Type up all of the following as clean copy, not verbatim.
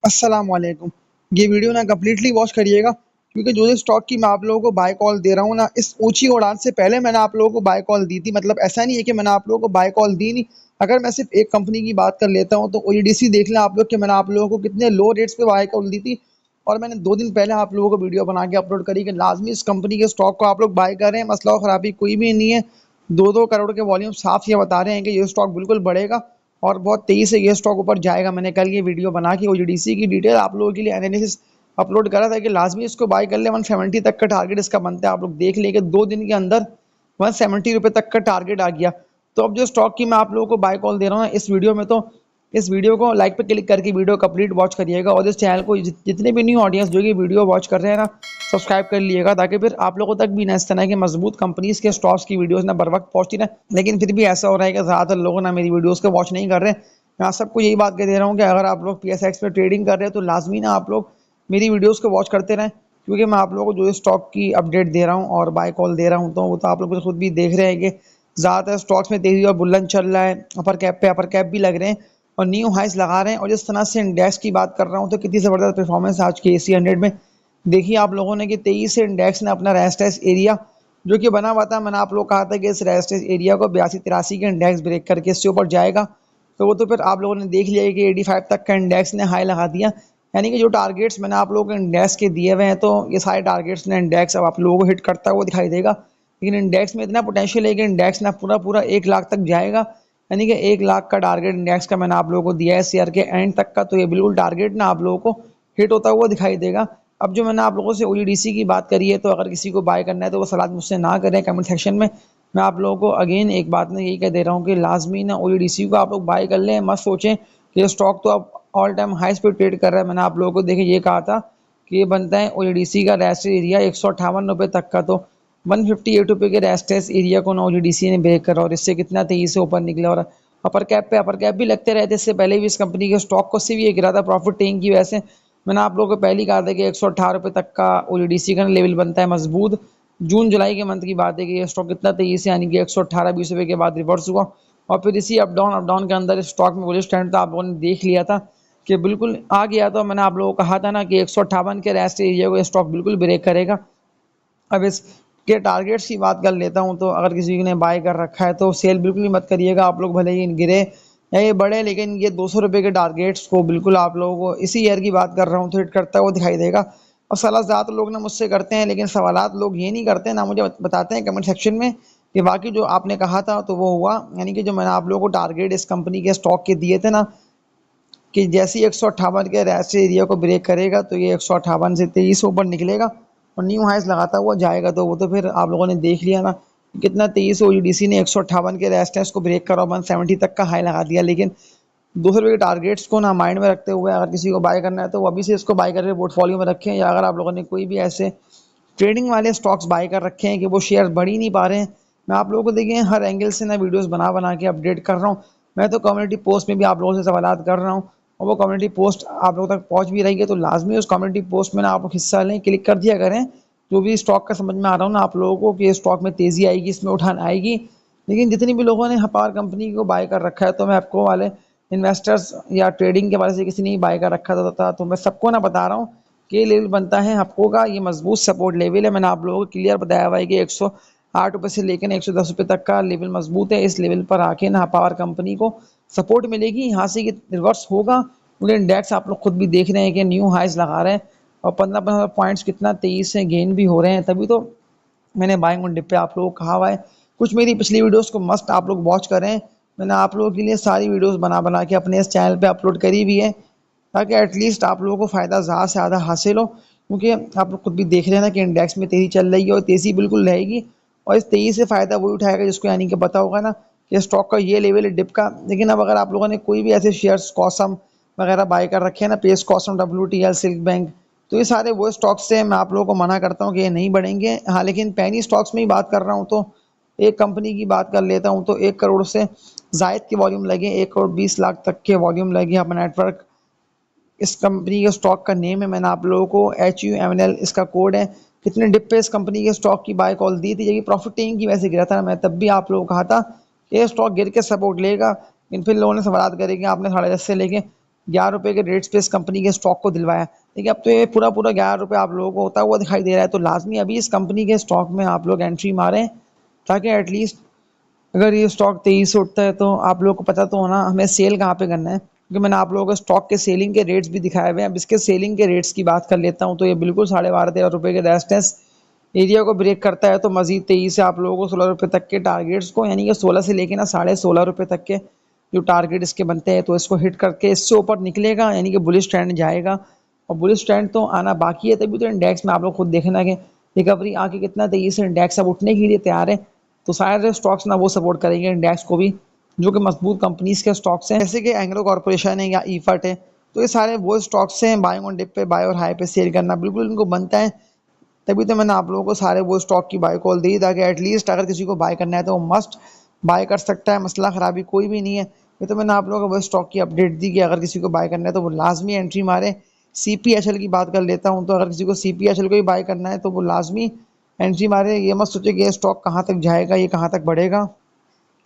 अस्सलाम वालेकुम। ये वीडियो ना कंप्लीटली वॉच करिएगा क्योंकि जो स्टॉक की मैं आप लोगों को बाय कॉल दे रहा हूँ ना, इस ऊँची उड़ान से पहले मैंने आप लोगों को बाय कॉल दी थी। मतलब ऐसा नहीं है कि मैंने आप लोगों को बाय कॉल दी नहीं। अगर मैं सिर्फ़ एक कंपनी की बात कर लेता हूँ तो ओईडीसी देख लें आप लोग कि मैंने आप लोगों को कितने लो रेट्स पे बाय कॉल दी थी और मैंने 2 दिन पहले आप लोगों को वीडियो बना के अपलोड करी कि लाज़मी इस कंपनी के स्टॉक को आप लोग बाय करें, मसला और ख़राबी कोई भी नहीं है। 2-2 करोड़ के वॉल्यूम साफ ये बता रहे हैं कि ये स्टॉक बिल्कुल बढ़ेगा और बहुत तेज़ी से ये स्टॉक ऊपर जाएगा। मैंने कल ये वीडियो बना के ओजीडीसी की डिटेल आप लोगों के लिए एनालिसिस अपलोड करा था कि लाजमी इसको बाय कर ले। 170 तक का टारगेट इसका बनता है। आप लोग देख लेंगे 2 दिन के अंदर 170 रुपये तक का टारगेट आ गया। तो अब जो स्टॉक की मैं आप लोगों को बाय कॉल दे रहा हूँ इस वीडियो में, तो इस वीडियो को लाइक पे क्लिक करके वीडियो कंप्लीट वॉच करिएगा और इस चैनल को जितने भी न्यू ऑडियंस जो कि वीडियो वॉच कर रहे हैं ना, सब्सक्राइब कर लीजिएगा ताकि फिर आप लोगों तक भी ना इस तरह के मजबूत कंपनीज के स्टॉक्स की वीडियोस ना बर वक्त पहुंचती रहे। लेकिन फिर भी ऐसा हो रहा है कि ज़्यादातर लोग ना मेरी वीडियोस को वॉच नहीं कर रहे हैं। मैं सबको यही बात कह दे रहा हूँ कि अगर आप लोग पीएसएक्स पे ट्रेडिंग कर रहे हैं तो लाजमी ना आप लोग मेरी वीडियोस को वॉच करते रहें, क्योंकि मैं आप लोगों को जो स्टॉक की अपडेट दे रहा हूँ और बाय कॉल दे रहा हूँ तो वो तो आप लोग खुद भी देख रहे हैं कि ज़्यादातर स्टॉक्स में तेज़ी और बुल्लन चल रहा है। अपर कैप पे अपर कैप भी लग रहे हैं और न्यू हाइस लगा रहे हैं। और जिस तरह से इंडेक्स की बात कर रहा हूँ तो कितनी ज़बरदस्त परफॉर्मेंस आज के एसी 100 में देखिए आप लोगों ने कि 23 से इंडेक्स ने अपना रेजिस्टेंस एरिया जो कि बना हुआ था, मैंने आप लोग कहा था कि इस रेजिस्टेंस एरिया को 82-83 के इंडेक्स ब्रेक करके इससे ऊपर जाएगा। तो वो तो फिर आप लोगों ने देख लिया है कि 85 तक का इंडेक्स ने हाई लगा दिया। यानी कि जो टारगेट्स मैंने आप लोगों को इंडेक्स के दिए हुए हैं तो ये सारे टारगेट्स ने इंडेक्स अब आप लोगों को हिट करता हुआ दिखाई देगा। लेकिन इंडेक्स में इतना पोटेंशियल है कि इंडेक्स ना पूरा पूरा 1 लाख तक जाएगा। यानी कि 1 लाख का टारगेट इंडेक्स का मैंने आप लोगों को दिया है इस ईयर के एंड तक का। तो ये बिल्कुल टारगेट ना आप लोगों को हिट होता हुआ दिखाई देगा। अब जो मैंने आप लोगों से ओईडीसी की बात करी है तो अगर किसी को बाय करना है तो वो सलाह मुझसे ना करें कमेंट सेक्शन में। मैं आप लोगों को अगेन एक बात ना यही कह दे रहा हूँ कि लाजमी ना ओईडीसी को आप लोग बाय कर लें। मत सोचें कि स्टॉक तो अब ऑल टाइम हाइस पे ट्रेड कर रहा है। मैंने आप लोगों को देखिए ये कहा था कि ये बनता है ओईडीसी का रेजिस्टेंस एरिया 158 रुपये तक का। तो 158 रुपये के रेजिस्टेंस एरिया को ना ओईडीसी ने ब्रेक करा और इससे कितना तेजी से ऊपर निकला। और अपर कैप भी लगते रहे थे। इससे पहले भी इस कंपनी के स्टॉक को से भी ये गिरा था प्रॉफिट टेकिंग की वजह से। मैंने आप लोगों को पहले ही कहा था कि 118 रुपये तक का ओईडीसी का लेवल बनता है मजबूत। जून जुलाई के मंथ की बात है कि ये स्टॉक कितना तेजी से यानी कि 118-20 रुपये के बाद रिवर्स हुआ और फिर इसी अप डाउन के अंदर स्टॉक में बुलिश ट्रेंड था। आप लोगों ने देख लिया था कि बिल्कुल आ गया। तो मैंने आप लोगों को कहा था ना कि 158 के रेस्ट एरिया को स्टॉक बिल्कुल ब्रेक करेगा। अब इसके टारगेट्स की बात कर लेता हूँ तो अगर किसी ने बाय कर रखा है तो सेल बिल्कुल भी मत करिएगा। आप लोग भले ही गिरे या ये बढ़े, लेकिन ये 200 रुपये के टारगेट्स को बिल्कुल आप लोगों को इसी ईयर की बात कर रहा हूँ तो हिट करता हुआ दिखाई देगा। और सलाह ज़्यादातर लोग ना मुझसे करते हैं, लेकिन सवालात लोग ये नहीं करते ना मुझे बताते हैं कमेंट सेक्शन में कि बाकी जो आपने कहा था तो वो हुआ। यानी कि जो मैंने आप लोगों को टारगेट इस कंपनी के स्टॉक के दिए थे ना कि जैसे ही 158 के रेस्ट एरिया को ब्रेक करेगा तो ये 158 से 23 ऊपर निकलेगा और न्यू हाइस लगाता हुआ जाएगा। तो वो तो फिर आप लोगों ने देख लिया ना कितना 23 ओईडीसी ने 158 के रेजिस्टेंस को ब्रेक करा, 170 तक का हाई लगा दिया। लेकिन 200 रुपये के टारगेट्स को ना माइंड में रखते हुए अगर किसी को बाय करना है तो वो अभी से इसको बाय करके पोर्टफोलियो में रखें। या अगर आप लोगों ने कोई भी ऐसे ट्रेडिंग वाले स्टॉक्स बाय कर रखे हैं कि वो शेयर बढ़ ही नहीं पा रहे हैं, मैं आप लोगों को देखिए हर एंगल से ना वीडियोस बना बना के अपडेट कर रहा हूँ। मैं तो कम्युनिटी पोस्ट में भी आप लोगों से सवालात कर रहा हूँ और वो कम्युनिटी पोस्ट आप लोगों तक पहुँच भी रही है। तो लाजमी उस कम्युनिटी पोस्ट में ना आप लोग हिस्सा लें, क्लिक कर दिया करें। जो भी स्टॉक का समझ में आ रहा हूँ ना आप लोगों को कि स्टॉक में तेज़ी आएगी, इसमें उठान आएगी। लेकिन जितनी भी लोगों ने हपार कंपनी को बाय कर रखा है तो मैं आपको वाले इन्वेस्टर्स या ट्रेडिंग के वाले से किसी ने बाय कर रखा था तो मैं सबको ना बता रहा हूँ कि ये लेवल बनता है हप्को का, ये मजबूत सपोर्ट लेवल है। मैंने आप लोगों को क्लियर बताया हुआ है कि 108 रुपये से लेकर 110 रुपये तक का लेवल मजबूत है। इस लेवल पर आके ना पावर कंपनी को सपोर्ट मिलेगी, यहाँ से ये रिवर्स होगा। क्योंकि इंडेक्स आप लोग खुद भी देख रहे हैं कि न्यू हाइज लगा रहे हैं और 15-15 पॉइंट्स कितना तेज़ी से गेन भी हो रहे हैं। तभी तो मैंने बाइंग ऑन डिप पे आप लोगों को कहा हुआ है। कुछ मेरी पिछली वीडियोस को मस्ट आप लोग वॉच करें। मैंने आप लोगों के लिए सारी वीडियोस बना बना के अपने इस चैनल पे अपलोड करी भी है ताकि एटलीस्ट आप लोगों को फ़ायदा ज़्यादा से ज़्यादा हासिल हो। क्योंकि आप लोग खुद भी देख रहे हैं ना कि इंडेक्स में तेज़ी चल रही है और तेज़ी बिल्कुल रहेगी और इस तेज़ी से फ़ायदा वही उठाएगा जिसको यानी कि पता होगा ना कि स्टॉक का ये लेवल है डिप का। लेकिन अब अगर आप लोगों ने कोई भी ऐसे शेयर्स कॉसम वगैरह बाय कर रखे हैं ना, पेस कॉसम, WTL, सिल्क बैंक, तो ये सारे वो स्टॉक्स से मैं आप लोगों को मना करता हूँ कि ये नहीं बढ़ेंगे। हाँ, लेकिन पैनी स्टॉक्स में ही बात कर रहा हूँ तो एक कंपनी की बात कर लेता हूँ तो 1 करोड़ से जायद के वॉल्यूम लगे, 1 करोड़ 20 लाख तक के वॉल्यूम लगे अपना नेटवर्क। इस कंपनी के स्टॉक का नेम है, मैंने आप लोगों को HUMNL इसका कोड है। कितने डिप पे इस कंपनी के स्टॉक की बाय कॉल दी थी, जबकि प्रॉफिट टेकिंग की वजह से गिरा था। मैं तब भी आप लोगों को कहा था ये स्टॉक गिर के सपोर्ट लेगा। लेकिन फिर लोगों ने सवाल करे कि आपने 10.5 से लेके ₹11 के रेट्स पे इस कंपनी के स्टॉक को दिलवाया। देखिए अब तो ये पूरा पूरा ₹11 आप लोगों को होता हुआ दिखाई दे रहा है, तो लाजमी अभी इस कंपनी के स्टॉक में आप लोग एंट्री मारें, ताकि एटलीस्ट अगर ये स्टॉक 23 से उठता है तो आप लोगों को पता तो होना हमें सेल कहाँ पे करना है, क्योंकि मैंने आप लोगों को स्टॉक के सेलिंग के रेट्स भी दिखाए हुए हैं। अब इसके सेलिंग के रेट्स की बात कर लेता हूँ, तो ये बिल्कुल ₹12.5-13 के रेजिस्टेंस एरिया को ब्रेक करता है, तो मजीद 23 से आप लोगों को ₹16 तक के टारगेट्स को, यानी कि 16 से लेके ना ₹16.5 तक के जो टारगेट इसके बनते हैं, तो इसको हिट करके इससे ऊपर निकलेगा, यानी कि बुलिश ट्रेंड जाएगा। और बुलिश ट्रेंड तो आना बाकी है, तभी तो इंडेक्स में आप लोग खुद देखना कि रिकवरी आके कितना तेजी से इंडेक्स अब उठने के लिए तैयार है, तो सारे स्टॉक्स ना वो सपोर्ट करेंगे इंडेक्स को भी, जो कि मजबूत कंपनीज के स्टॉक्स हैं, जैसे कि एंग्रो कॉर्पोरेशन है या ईफट है। तो ये सारे वो स्टॉक्स हैं, बाइंग ऑन डिप पे बाय और हाई पे सेल करना बिल्कुल इनको बनता है। तभी तो मैंने आप लोगों को सारे वो स्टॉक की बाय कॉल दी, ताकि एटलीस्ट अगर किसी को बाय करना है तो वो मस्ट बाय कर सकता है, मसला खराबी कोई भी नहीं है। ये तो मैंने आप लोगों को वो स्टॉक की अपडेट दी कि अगर किसी को बाय करना है तो वो लाजमी एंट्री मारे। सीपीएचएल की बात कर लेता हूँ, तो अगर किसी को सीपीएचएल को ही बाय करना है तो वो लाजमी एंट्री मारे। ये मत सोचे कि ये स्टॉक कहाँ तक जाएगा, ये कहाँ तक बढ़ेगा,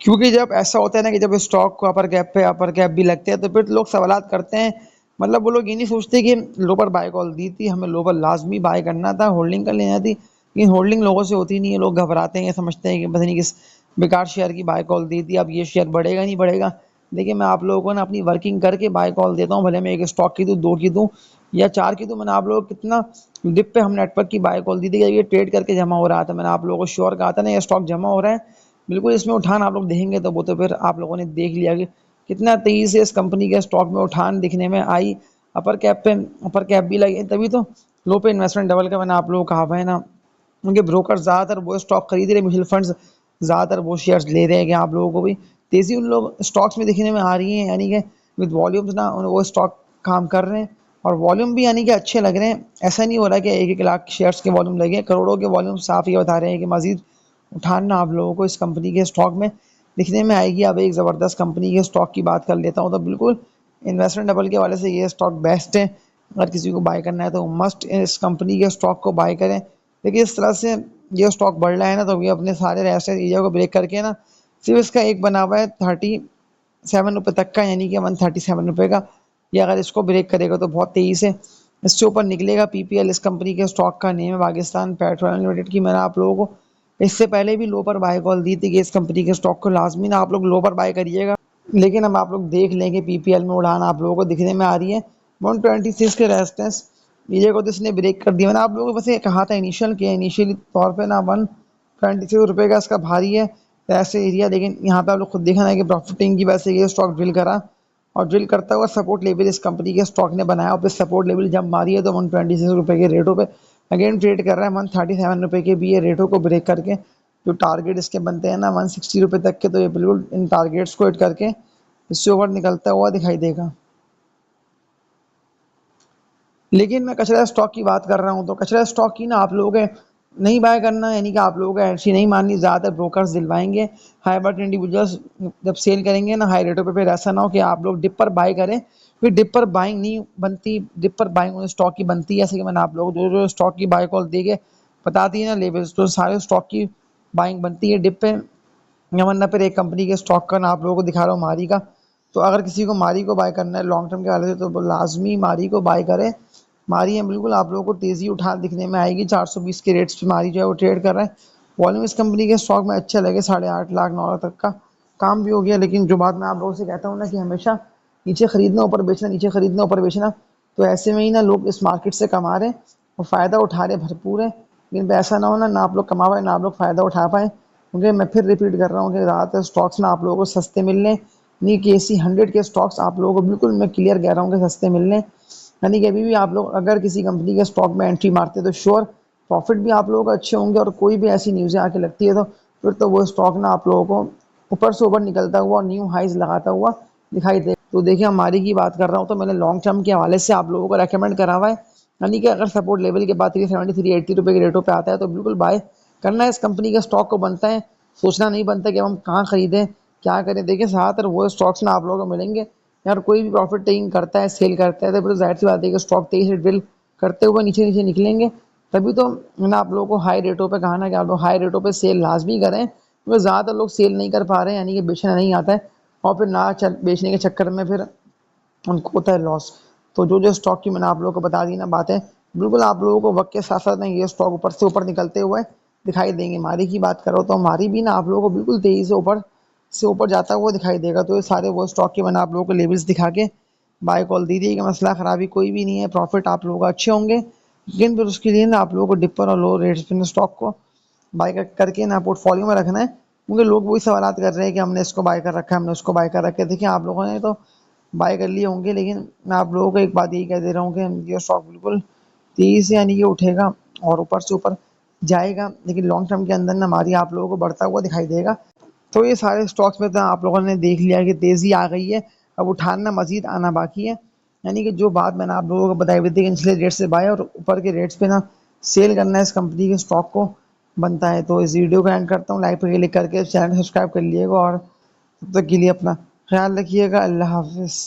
क्योंकि जब ऐसा होता है ना कि जब स्टॉक को अपर कैप पे अपर कैप भी लगते हैं, तो फिर लोग सवालात करते हैं। मतलब वो लोग ये नहीं सोचते कि लो पर बाय कॉल दी थी, हमें लो पर लाजमी बाय करना था, होल्डिंग कर लेना थी, लेकिन होल्डिंग लोगों से होती नहीं है। लोग घबराते हैं, ये समझते हैं कि पता नहीं किस बेकार शेयर की बाय कॉल दी थी, अब ये शेयर बढ़ेगा नहीं बढ़ेगा। देखिए मैं आप लोगों को ना अपनी वर्किंग करके बाय कॉल देता हूँ, भले मैं एक स्टॉक की दूँ, दो की दूँ या चार की दूँ। मैंने आप लोगों को कितना डिप पे हम नेटवर्क की बाय कॉल दी थी, ये ट्रेड करके जमा हो रहा था, मैंने आप लोगों को श्योर कहा था ना ये स्टॉक जमा हो रहा है, बिल्कुल इसमें उठान आप लोग देखेंगे तो वो तो फिर आप लोगों ने देख लिया कि कितना तेजी से इस कंपनी के स्टॉक में उठान दिखने में आई। अपर कैप भी लगे, तभी तो लो पे इन्वेस्टमेंट डबल का मैंने आप लोगों को कहा हुआ है ना। उनके ब्रोकर ज़्यादातर वो स्टॉक खरीद रहे, म्यूचुअल फंड्स ज़्यादातर वो शेयर्स ले रहे हैं कि आप लोगों को भी तेज़ी उन लोग स्टॉक्स में दिखने में आ रही है, यानी कि विद वॉल्यूम्स ना वो स्टॉक काम कर रहे हैं, और वॉल्यूम भी यानी कि अच्छे लग रहे हैं। ऐसा नहीं हो रहा कि 1-1 लाख शेयर्स के वॉल्यूम लगे, करोड़ों के वॉल्यूम साफ ये बता रहे हैं कि मजीद उठान ना आप लोगों को इस कंपनी के स्टॉक में दिखने में आएगी। अब एक ज़बरदस्त कंपनी के स्टॉक की बात कर लेता हूँ, तो बिल्कुल इन्वेस्टमेंट डबल के वाले से ये स्टॉक बेस्ट है। अगर किसी को बाय करना है तो मस्ट इस कंपनी के स्टॉक को बाय करें। देखिए इस तरह से ये स्टॉक बढ़ रहा है ना, तो ये अपने सारे रेजिस्टेंस एरिया को ब्रेक करके ना सिर्फ इसका एक बना हुआ है ₹37 तक का, यानी कि ₹137 का। ये अगर इसको ब्रेक करेगा तो बहुत तेज़ी से इससे ऊपर निकलेगा। पीपीएल इस कंपनी के स्टॉक का नेम है, पाकिस्तान पेट्रोलियम लिमिटेड की। मैंने आप लोगों को इससे पहले भी लो पर बाय कॉल दी थी कि इस कंपनी के स्टॉक को लाजमी ना आप लोग लो पर बाय करिएगा, लेकिन अब आप लोग देख लेंगे पीपीएल में उड़ान आप लोगों को दिखने में आ रही है। 126 के रेजिस्टेंस एरिया को तो इसने ब्रेक कर दिया। मैंने आप लोगों को वैसे कहा था इनिशियली तौर पे ना ₹126 का इसका भारी है ऐसे एरिया, लेकिन यहाँ पे आप लोग खुद देखना है कि प्रॉफिटिंग की वजह से ये स्टॉक ड्रिल करा, और ड्रिल करता हुआ सपोर्ट लेवल इस कंपनी के स्टॉक ने बनाया, और फिर सपोर्ट लेवल जब मारी है तो ₹126 के रेटों पे अगेन ट्रेड कर रहा है। ₹137 के भी ये रेटों को ब्रेक करके जो टारगेट इसके बनते हैं ना ₹160 तक के, तो ये बिल्कुल इन टारगेट्स को हिट करके इससे ओवर निकलता हुआ दिखाई देगा। लेकिन मैं कचरा स्टॉक की बात कर रहा हूँ, तो कचरा स्टॉक की ना आप लोगों के नहीं बाय करना, यानी कि आप लोगों को एंट्री नहीं माननी। ज़्यादातर ब्रोकर्स दिलवाएंगे, हाई बट इंडिविजुअल्स जब सेल करेंगे ना हाई रेटों पे, फिर ऐसा ना हो कि आप लोग डिप पर बाय करें, फिर डिप पर बाइंग नहीं बनती। डिप पर बाइंग उन स्टॉक की बनती है, जैसे कि मैंने आप लोगों को जो जो स्टॉक की बाय कॉल दे के बता दी है ना लेवल्स, तो सारे स्टॉक की बाइंग बनती है डिप पे, या वरना फिर एक कंपनी के स्टॉक का ना आप लोगों को दिखा रहा हूँ मारी का। तो अगर किसी को मारी को बाय करना है लॉन्ग टर्म के वाले से, तो वो लाजमी मारी को बाय करें। मारी है बिल्कुल आप लोगों को तेज़ी उठा दिखने में आएगी। 420 के रेट्स पे मारी जो है वो ट्रेड कर रहा है। वॉल्यूम इस कंपनी के स्टॉक में अच्छे लगे, 8.5 लाख 9 लाख तक का काम भी हो गया। लेकिन जो बात मैं आप लोगों से कहता हूँ ना कि हमेशा नीचे खरीदना ऊपर बेचना, नीचे खरीदना ऊपर बेचना, तो ऐसे में ही ना लोग इस मार्केट से कमा रहे हैं और फ़ायदा उठा रहे भरपूर है। लेकिन ऐसा ना हो ना आप लोग कमा पाए ना आप लोग फ़ायदा उठा पाए, क्योंकि मैं फिर रिपीट कर रहा हूँ कि ज़्यादातर स्टॉक्स ना आप लोगों को सस्ते मिल रहे हैं। नहीं कि ऐसी 100 के स्टॉक्स आप लोगों को बिल्कुल मैं क्लियर कह रहा हूँ कि सस्ते मिल रहे हैं। यानी कि अभी भी आप लोग अगर किसी कंपनी के स्टॉक में एंट्री मारते हैं तो श्योर प्रॉफिट भी आप लोगों को अच्छे होंगे, और कोई भी ऐसी न्यूज़ें आके लगती है तो फिर तो वो स्टॉक ना आप लोगों को ऊपर से ऊपर निकलता हुआ न्यू हाइज लगाता हुआ दिखाई दे। तो देखिए हमारी की बात कर रहा हूँ, तो मैंने लॉन्ग टर्म के हवाले से आप लोगों को रेकमेंड करा हुआ है। यानी कि अगर सपोर्ट लेवल के बाद 370 380 के रेटों पे आता है तो बिल्कुल बाय करना है। इस कंपनी का स्टॉक को बनता है, सोचना नहीं बनता कि अब हम कहाँ खरीदें क्या करें। देखिए ज़्यादातर वो स्टॉक्स ना आप लोगों को मिलेंगे, यार कोई भी प्रॉफिट टेकिंग करता है सेल करता है तो फिर जाहिर सी बात है कि स्टॉक तेजी से ड्रिल करते हुए नीचे नीचे निकलेंगे। तभी तो मैंने आप लोगों को हाई रेटों पे कहा ना कि आप लोग हाई रेटों पे सेल लाजमी करें, क्योंकि ज़्यादातर लोग सेल नहीं कर पा रहे हैं, यानी कि बेचना नहीं आता है, और फिर ना बेचने के चक्कर में फिर उनको होता है लॉस। तो जो स्टॉक की मैंने आप लोगों को बता दी ना बातें, बिल्कुल आप लोगों को वक्त के साथ साथ ना ये स्टॉक ऊपर से ऊपर निकलते हुए दिखाई देंगे। हमारी की बात करो तो हमारी भी ना आप लोगों को बिल्कुल तेजी से ऊपर जाता हुआ दिखाई देगा। तो ये सारे वो स्टॉक के मैंने आप लोगों को लेवल्स दिखा के बाय कॉल दी थी कि मसला खराबी कोई भी नहीं है, प्रॉफिट आप लोगों का अच्छे होंगे, लेकिन फिर उसके लिए ना आप लोगों को डिपर और लो रेट्स पे स्टॉक को बाय करके ना पोर्टफोलियो में रखना है। क्योंकि लोग वही सवालात कर रहे हैं कि हमने इसको बाय कर रखा है, हमने उसको बाय कर रखा है। देखिए आप लोगों ने तो बाय कर लिए होंगे, लेकिन मैं आप लोगों को एक बात यही कह दे रहा हूँ कि ये स्टॉक बिल्कुल तेजी से यानी कि उठेगा और ऊपर से ऊपर जाएगा, लेकिन लॉन्ग टर्म के अंदर ना हमारी आप लोगों को बढ़ता हुआ दिखाई देगा। तो ये सारे स्टॉक्स में तो आप लोगों ने देख लिया कि तेजी आ गई है, अब उठाना मजीद आना बाकी है। यानी कि जो बात मैंने आप लोगों को बताई हुई थी कि निचले रेट से बाय और ऊपर के रेट्स पे ना सेल करना है इस कंपनी के स्टॉक को बनता है। तो इस वीडियो को एंड करता हूँ, लाइक पे क्लिक करके चैनल सब्सक्राइब कर लीजिएगा और तब तक के लिए अपना ख्याल रखिएगा। अल्लाह हाफिज़।